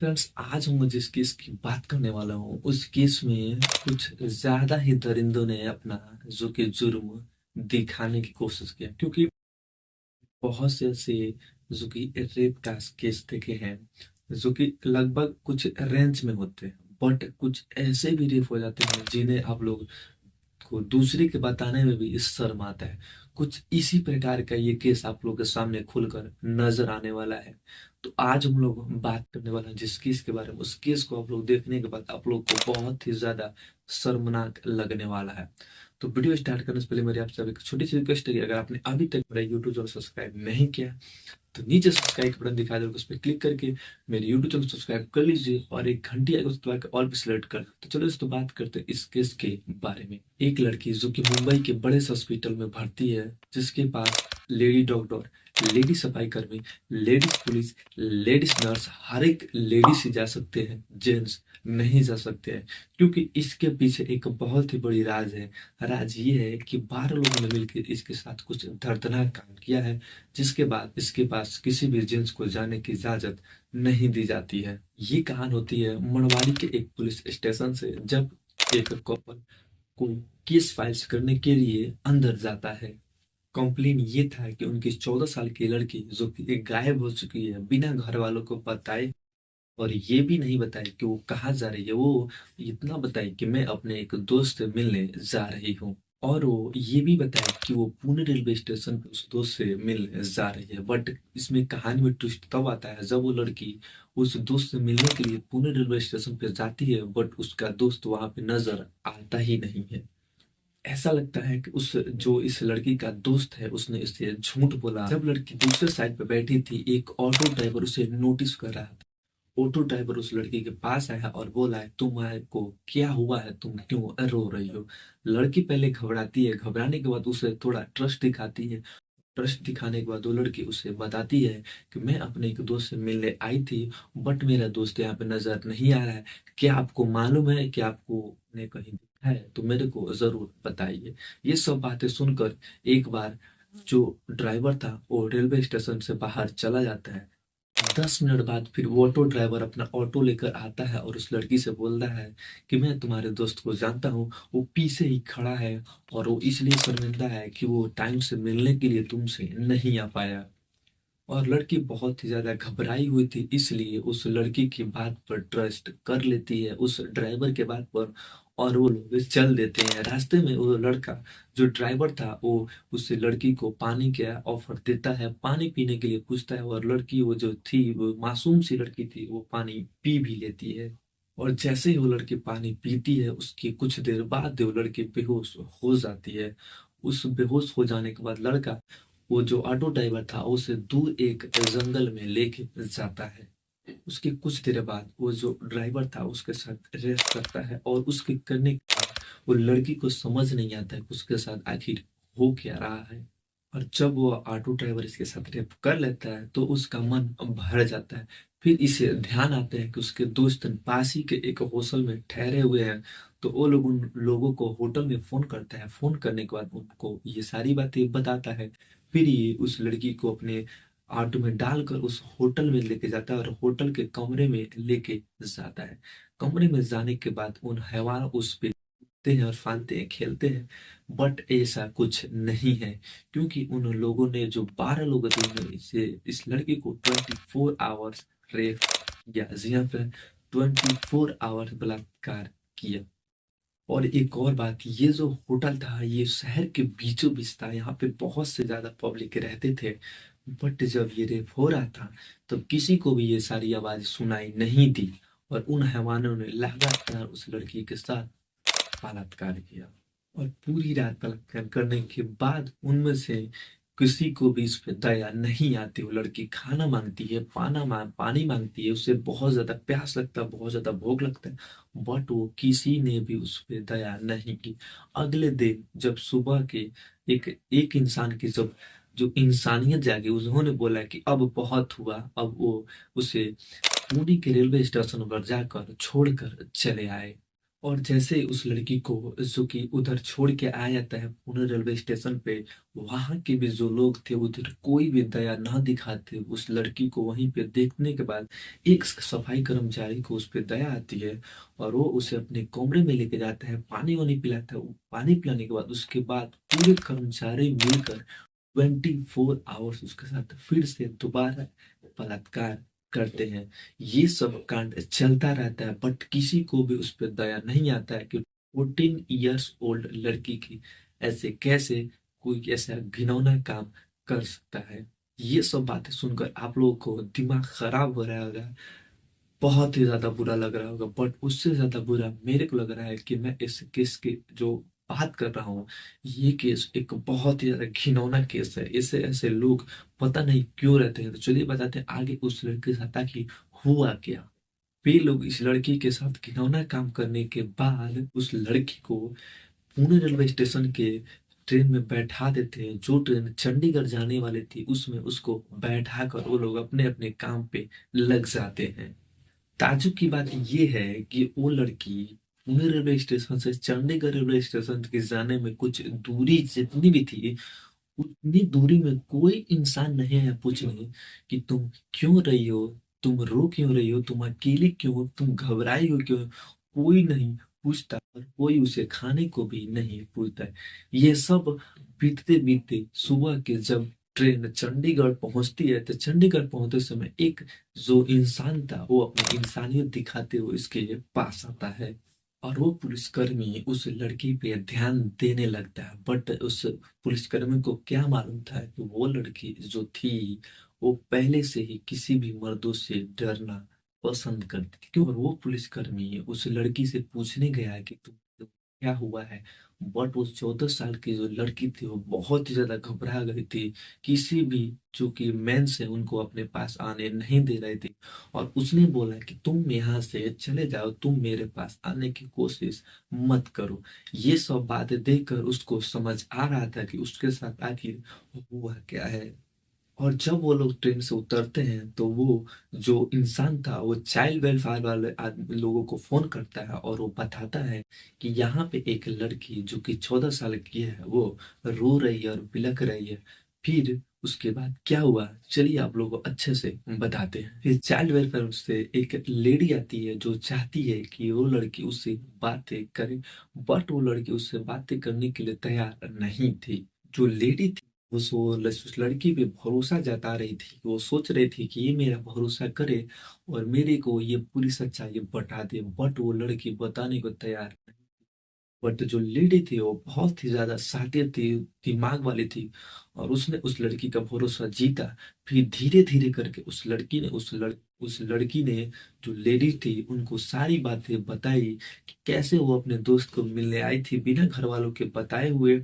Friends, आज मैं जिस केस की बात करने वाला हूँ उस केस में कुछ ज्यादा ही दरिंदों ने अपना जो कि जुर्म दिखाने की कोशिश किया, क्योंकि बहुत से ऐसे जो कि रेप का केस देखे हैं जो कि लगभग कुछ रेंज में होते हैं, बट कुछ ऐसे भी रेप हो जाते हैं जिन्हें आप लोग को दूसरे के बताने में भी शर्म आता है। कुछ इसी प्रकार का ये केस आप लोग के सामने खुलकर नजर आने वाला है। तो आज हम लोग बात करने वाले हैं जिस केस के बारे में, उस केस को आप लोग देखने के बाद आप लोग को बहुत ही ज्यादा शर्मनाक लगने वाला है। तो वीडियो स्टार्ट करने से पहले मेरी आपसे एक छोटी सी रिक्वेस्ट है कि अगर आपने अभी तक मेरा यूट्यूब चैनल सब्सक्राइब नहीं किया तो नीचे सब्सक्राइब का बटन दिखा दे, उस पर क्लिक करके मेरे यूट्यूब चैनल सब्सक्राइब कर लीजिए और एक घंटी आएगा उसके बाद ऑल पे सिलेक्ट कर। तो चलो इस तो बात करते हैं इस केस के बारे में। एक लड़की जो कि मुंबई के बड़े हॉस्पिटल में भर्ती है, जिसके पास लेडी डॉक्टर, लेडी सफाई कर्मी, लेडीज पुलिस, लेडीज नर्स, हर एक लेडीज ही जा सकते हैं, जेंट्स नहीं जा सकते हैं। क्योंकि इसके पीछे एक बहुत ही बड़ी राज है। राज ये है कि 12 लोगों ने मिलकर इसके साथ कुछ दर्दनाक काम किया है, जिसके बाद इसके पास किसी भी जेंट्स को जाने की इजाजत नहीं दी जाती है। ये कहानी होती है मड़वाड़ी के एक पुलिस स्टेशन से, जब एक कपल को केस फाइल्स करने के लिए अंदर जाता है। कंप्लेन ये था कि उनकी 14 साल की लड़की जो कि एक गायब हो चुकी है, बिना घर वालों को बताए, और ये भी नहीं बताए कि वो कहाँ जा रही है। वो इतना बताई कि मैं अपने एक दोस्त से मिलने जा रही हूँ, और वो ये भी बताया कि वो पुणे रेलवे स्टेशन पे उस दोस्त से मिलने जा रही है। बट इसमें कहानी में ट्विस्ट तब आता है जब वो लड़की उस दोस्त से मिलने के लिए पुणे रेलवे स्टेशन पे जाती है, बट उसका दोस्त वहां पे नजर आता ही नहीं है। ऐसा लगता है कि उस जो इस लड़की का दोस्त है उसने इससे झूठ बोला। जब लड़की दूसरे साइड पे बैठी थी, एक ऑटो ड्राइवर उसे नोटिस कर रहा था। ऑटो ड्राइवर उस लड़की के पास आया और बोला है, तुम्हारे को क्या हुआ है, तुम क्यों रो रही हो। लड़की पहले घबराती है, घबराने के बाद उसे थोड़ा ट्रस्ट दिखाती है। ट्रस्ट दिखाने के बाद वो लड़की उसे बताती है कि मैं अपने एक दोस्त से मिलने आई थी, बट मेरा दोस्त यहाँ पे नजर नहीं आ रहा है। क्या आपको मालूम है कि आपको ने कहीं देखा है तो मेरे को जरूर बताइए। ये सब बातें सुनकर एक बार जो ड्राइवर था वो रेलवे स्टेशन से बाहर चला जाता है। 10 मिनट बाद फिर वो ऑटो ड्राइवर अपना ऑटो लेकर आता है और उस लड़की से बोलता है कि मैं तुम्हारे दोस्त को जानता हूँ, वो पीछे ही खड़ा है और वो इसलिए शर्मिंदा है कि वो टाइम से मिलने के लिए तुमसे नहीं आ पाया। और लड़की बहुत ही ज्यादा घबराई हुई थी, इसलिए उस लड़की की बात पर ट्रस्ट कर लेती है, उस ड्राइवर के बात पर, और वो लोग चल देते हैं। रास्ते में वो लड़का जो ड्राइवर था वो उस लड़की को पानी का ऑफर देता है, पानी पीने के लिए पूछता है, और लड़की वो जो थी वो मासूम सी लड़की थी, वो पानी पी भी लेती है। और जैसे ही वो लड़की पानी पीती है उसकी कुछ देर बाद वो लड़की बेहोश हो जाती है। उस बेहोश हो जाने के बाद लड़का, वो जो ऑटो ड्राइवर था, उसे दूर एक जंगल में लेके जाता है। उसके कुछ देर बाद वो जो ड्राइवर था उसके साथ रेस करता है, और उसके करने के बाद वो लड़की को समझ नहीं आता है कि उसके साथ आखिर हो क्या रहा है। और जब वो ऑटो ड्राइवर इसके साथ रेप कर लेता है तो उसका मन भर जाता है। फिर इसे ध्यान आता है कि उसके दोस्त पास ही के एक हॉस्टल में ठहरे हुए हैं। तो वो लोग उन लोगों को होटल में फोन करता है, फोन करने के बाद उनको ये सारी बातें बताता है। फिर ये उस लड़की को अपने ऑटो में डालकर उस होटल में लेके जाता है और होटल के कमरे में लेके जाता है। कमरे में जाने के बाद उन हैवान उस पे कूदते हैं और फांदते हैं, खेलते हैं। बट ऐसा कुछ नहीं है, क्योंकि उन लोगों ने जो 12 लोग थे उन्होंने इसे इस लड़की को 24 आवर्स रेप किया, या फिर 24 आवर्स बलात्कार किया। और एक और बात, ये जो होटल था ये शहर के बीचों बीच था, यहाँ पे बहुत से ज्यादा पब्लिक रहते थे। बट जब ये रेप हो रहा था तब किसी को भी ये सारी आवाज सुनाई नहीं दी, और उन हैवानों ने लगातार उस लड़की के साथ बलात्कार किया। और पूरी रात बलात्कार करने के बाद उनमें से किसी को भी इस पे दया नहीं आती। वो लड़की खाना मांगती है, पानी मांगती है, उसे बहुत ज्यादा प्यास लगता है, बहुत ज्यादा भूख लगता है, बट वो किसी ने भी उस पे दया नहीं की। अगले दिन जब सुबह के एक एक इंसान की जब जो इंसानियत जागी, उन्होंने बोला कि अब बहुत हुआ। अब वो उसे पुणे के रेलवे स्टेशन पर जाकर छोड़कर चले आए। और जैसे उस लड़की को जो कि उधर छोड़ के आया जाता है पुणे रेलवे स्टेशन पे, वहां के भी जो लोग थे उधर कोई भी दया ना दिखाते उस लड़की को वहीं पे देखने के बाद एक सफाई कर्मचारी को उस पे दया आती है और वो उसे अपने कमरे में लेके जाता है, पानी वानी पिलाता है। पानी पिलाने के बाद उसके बाद पूरे कर्मचारी मिलकर 24 आवर्स उसके साथ फिर से दोबारा बलात्कार करते हैं। ये सब कांड चलता रहता है बट किसी को भी उस पर दया नहीं आता है कि 14 इयर्स ओल्ड लड़की की ऐसे कैसे कोई ऐसा घिनौना काम कर सकता है। ये सब बातें सुनकर आप लोगों को दिमाग खराब हो रहा होगा, बहुत ही ज्यादा बुरा लग रहा होगा, बट उससे ज्यादा बुरा मेरे को लग रहा है कि मैं इस केस की जो बात कर रहा हूँ, ये केस एक बहुत ही ज्यादा घिनौना केस है। ऐसे ऐसे लोग पता नहीं क्यों रहते हैं। तो चलिए बताते हैं आगे उस लड़के के साथ आखिर हुआ क्या। वे लोग इस लड़की के साथ घिनौना काम करने के बाद उस लड़की को पुणे रेलवे स्टेशन के ट्रेन में बैठा देते हैं। जो ट्रेन चंडीगढ़ जाने वाली थी उसमें उसको बैठा कर वो लोग अपने अपने काम पे लग जाते हैं। ताज्जुब की बात ये है कि वो लड़की पुणे रेलवे स्टेशन से चंडीगढ़ रेलवे स्टेशन के जाने में कुछ दूरी जितनी भी थी, उतनी दूरी में कोई इंसान नहीं है पूछने कि तुम क्यों रही हो, तुम रो क्यों रही हो, तुम अकेली क्यों हो, तुम घबराई हो क्यों। कोई नहीं पूछता और कोई उसे खाने को भी नहीं पूछता है। ये सब बीतते बीतते सुबह के जब ट्रेन चंडीगढ़ पहुंचती है तो चंडीगढ़ पहुंचते समय एक जो इंसान था वो अपनी इंसानियत दिखाते हुए इसके पास आता है और वो पुलिसकर्मी उस लड़की पे ध्यान देने लगता है। बट उस पुलिसकर्मी को क्या मालूम था कि वो लड़की जो थी वो पहले से ही किसी भी मर्दों से डरना पसंद करती थी। क्यों? और वो पुलिसकर्मी उस लड़की से पूछने गया कि तुम क्या हुआ है, बट वो 14 साल की जो लड़की थी वो बहुत ही ज्यादा घबरा गई थी। किसी भी जो कि मैन से उनको अपने पास आने नहीं दे रहे थे और उसने बोला कि तुम यहाँ से चले जाओ, तुम मेरे पास आने की कोशिश मत करो। ये सब बातें देखकर उसको समझ आ रहा था कि उसके साथ आखिर हुआ क्या है। और जब वो लोग ट्रेन से उतरते हैं तो वो जो इंसान था वो चाइल्ड वेलफेयर वाले लोगों को फोन करता है और वो बताता है कि यहाँ पे एक लड़की जो कि 14 साल की है वो रो रही है और बिलख रही है। फिर उसके बाद क्या हुआ चलिए आप लोगों को अच्छे से बताते हैं। फिर चाइल्ड वेलफेयर से एक लेडी आती है जो चाहती है कि वो लड़की उससे बातें करे, बट वो लड़की उससे बातें करने के लिए तैयार नहीं थी। जो लेडी थी उस लड़की पे भरोसा जता रही थी, वो सोच रही थी कि ये मेरा भरोसा करे और मेरे को ये पूरी सच्चाई बता दे, बट वो लड़की बताने को तैयार नहीं। बट जो लेडी थी वो बहुत ही ज्यादा शातिर थी, दिमाग वाली थी और उसने उस लड़की का भरोसा जीता। फिर धीरे धीरे करके उस लड़की ने जो लेडी थी उनको सारी बातें बताई कि कैसे वो अपने दोस्त को मिलने आई थी बिना घर वालों के बताए हुए।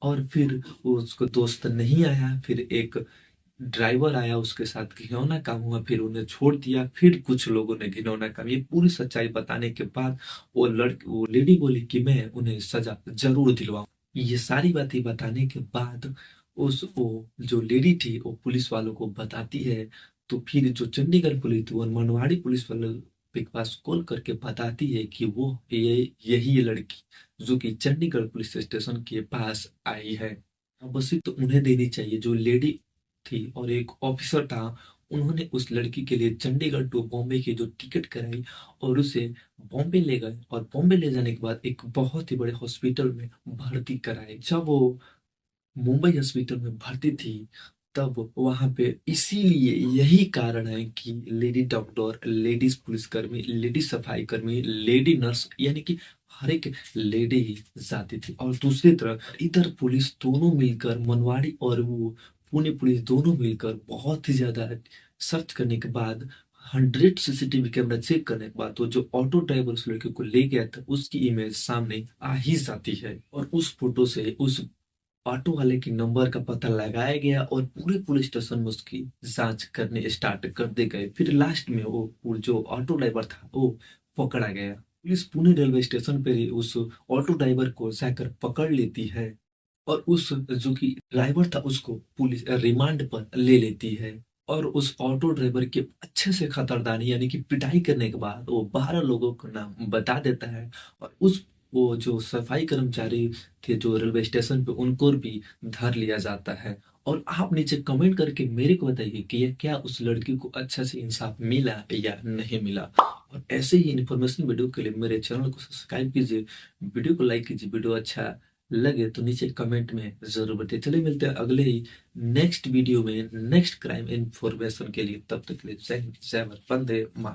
और फिर वो उसको दोस्त नहीं आया, फिर एक ड्राइवर आया उसके साथ घिनौना काम हुआ, फिर उन्हें छोड़ दिया, फिर कुछ लोगों ने घिनौना काम। ये पूरी सच्चाई बताने के बाद वो लेडी बोली कि मैं उन्हें सजा जरूर दिलवाऊं। ये सारी बातें बताने के बाद वो जो लेडी थी वो पुलिस वालों को बताती है। तो फिर जो चंडीगढ़ पुलिस थी वो मनवाड़ी पुलिस वालों के पास कॉल करके बताती है कि वो यही लड़की जो कि चंडीगढ़ पुलिस स्टेशन के पास आई है। बस तो उन्हें देनी चाहिए। जो लेडी थी और एक ऑफिसर था, उन्होंने उस लड़की के लिए चंडीगढ़ टू बॉम्बे की जो टिकट कराई और उसे बॉम्बे ले गए और बॉम्बे ले जाने के बाद एक बहुत ही बड़े हॉस्पिटल में भर्ती कराए। जब वो मुंबई हॉस्पिटल में भर्ती थी तब वहां पे इसीलिए यही कारण है कि लेडी डॉक्टर, लेडीज पुलिसकर्मी, लेडी सफाई कर्मी, लेडी नर्स यानी कि हर एक लेडी ही जाती थी। और दूसरी तरफ इधर पुलिस दोनों मिलकर मनवाड़ी और वो पुणे पुलिस दोनों मिलकर बहुत ही ज्यादा सर्च करने के बाद 100 सीसीटीवी कैमरा चेक करने के बाद वो जो ऑटो ड्राइवर उस लड़के को ले गया था उसकी इमेज सामने आ ही जाती है और उस फोटो से उस ऑटो वाले के नंबर का पता लगाया गया और पूरे पुलिस स्टेशन में उसकी जांच करने स्टार्ट कर दे गए। फिर लास्ट में वो जो ऑटो ड्राइवर था वो पकड़ा गया। पुलिस पुणे रेलवे स्टेशन पे ही उस ऑटो ड्राइवर को जाकर पकड़ लेती है और उस जो कि ड्राइवर था उसको पुलिस रिमांड पर ले लेती है। और उस ऑटो ड्राइवर की अच्छे से खतरदारी यानी कि पिटाई करने के बाद वो 12 लोगों का नाम बता देता है। और उस वो जो सफाई कर्मचारी थे जो रेलवे स्टेशन पे उनको भी धर लिया जाता है। और आप नीचे कमेंट करके मेरे को बताइए कि ये क्या उस लड़की को अच्छा से इंसाफ मिला या नहीं मिला। और ऐसे ही इन्फॉर्मेशन वीडियो के लिए मेरे चैनल को सब्सक्राइब कीजिए, वीडियो को लाइक कीजिए, वीडियो अच्छा लगे तो नीचे कमेंट में जरूर बताइए। चलिए मिलते हैं अगले ही नेक्स्ट वीडियो में नेक्स्ट क्राइम इन्फॉर्मेशन के लिए। तब तक के लिए जय हिंद, जय भारत, वंदे मातरम।